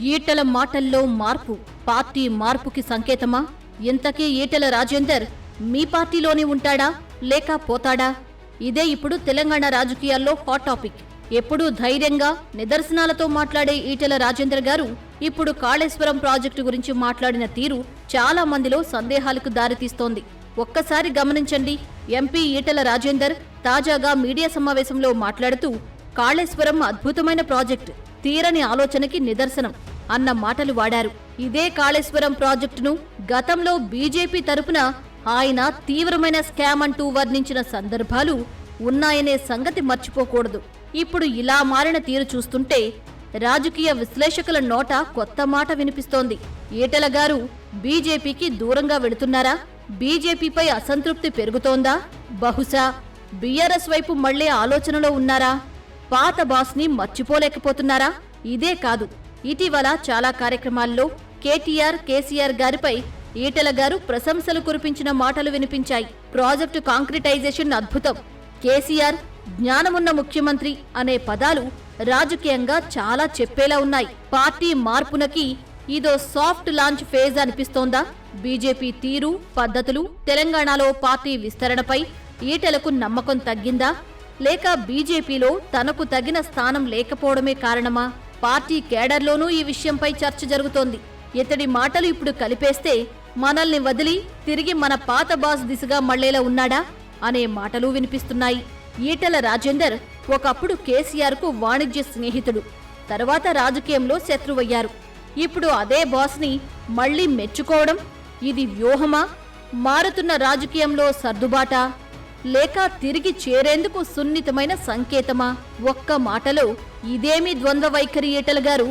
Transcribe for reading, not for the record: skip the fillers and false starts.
ఈటల మాటల్లో మార్పు పార్టీ మార్పుకి సంకేతమా? ఇంతకీ ఈటల రాజేందర్ మీ పార్టీలోనే ఉంటాడా లేక పోతాడా? ఇదే ఇప్పుడు తెలంగాణ రాజకీయాల్లో హాట్ టాపిక్. ఎప్పుడూ ధైర్యంగా నిదర్శనాలతో మాట్లాడే ఈటల రాజేందర్ గారు ఇప్పుడు కాళేశ్వరం ప్రాజెక్టు గురించి మాట్లాడిన తీరు చాలా మందిలో సందేహాలకు దారితీస్తోంది. ఒక్కసారి గమనించండి. ఎంపీ ఈటల రాజేందర్ తాజాగా మీడియా సమావేశంలో మాట్లాడుతూ కాళేశ్వరం అద్భుతమైన ప్రాజెక్టు, తీరని ఆలోచనకి నిదర్శనం అన్న మాటలు వాడారు. ఇదే కాళేశ్వరం ప్రాజెక్టును గతంలో బీజేపీ తరపున ఆయన తీవ్రమైన స్కామ్ అంటూ వర్ణించిన సందర్భాలు ఉన్నాయనే సంగతి మర్చిపోకూడదు. ఇప్పుడు ఇలా మారిన తీరు చూస్తుంటే రాజకీయ విశ్లేషకుల నోట కొత్త మాట వినిపిస్తోంది. ఈటల గారు బీజేపీకి దూరంగా వెళుతున్నారా? బీజేపీపై అసంతృప్తి పెరుగుతోందా? బహుశా బీఆర్ఎస్ వైపు మళ్లే ఆలోచనలో ఉన్నారా? పాత బాస్ని మర్చిపోలేకపోతున్నారా? ఇదే కాదు, ఇటీవల చాలా కార్యక్రమాల్లో కేసీఆర్ గారిపై ఈటల గారు ప్రశంసలు కురిపించిన మాటలు వినిపించాయి. ప్రాజెక్టు కాంక్రిటైజేషన్ అద్భుతం, కేసీఆర్ జ్ఞానమున్న ముఖ్యమంత్రి అనే పదాలు రాజకీయంగా చాలా చెప్పేలా ఉన్నాయి. పార్టీ మార్పునకి ఇదో సాఫ్ట్ లాంచ్ ఫేజ్ అనిపిస్తోందా? బీజేపీ తీరు, పద్ధతులు, తెలంగాణలో పార్టీ విస్తరణపై ఈటలకు నమ్మకం తగ్గిందా? లేక బీజేపీలో తనకు తగిన స్థానం లేకపోవడమే కారణమా? పార్టీ కేడర్లోనూ ఈ విషయంపై చర్చ జరుగుతోంది. ఇతడి మాటలు ఇప్పుడు కలిపేస్తే మనల్ని వదిలి తిరిగి మన పాత బాస్ దిశగా మళ్లేలా ఉన్నాడా అనే మాటలు వినిపిస్తున్నాయి. ఈటల రాజేందర్ ఒకప్పుడు కేసీఆర్కు వాణిజ్య స్నేహితుడు, తర్వాత రాజకీయంలో శత్రువయ్యారు. ఇప్పుడు అదే బాస్ని మళ్లీ మెచ్చుకోవడం ఇది వ్యూహమా? మారుతున్న రాజకీయంలో సర్దుబాటా? లేక తిరిగి చేరేందుకు సున్నితమైన సంకేతమా? ఒక్క మాటలో ఇదేమి ద్వంద్వ వైఖరి ఈటల గారు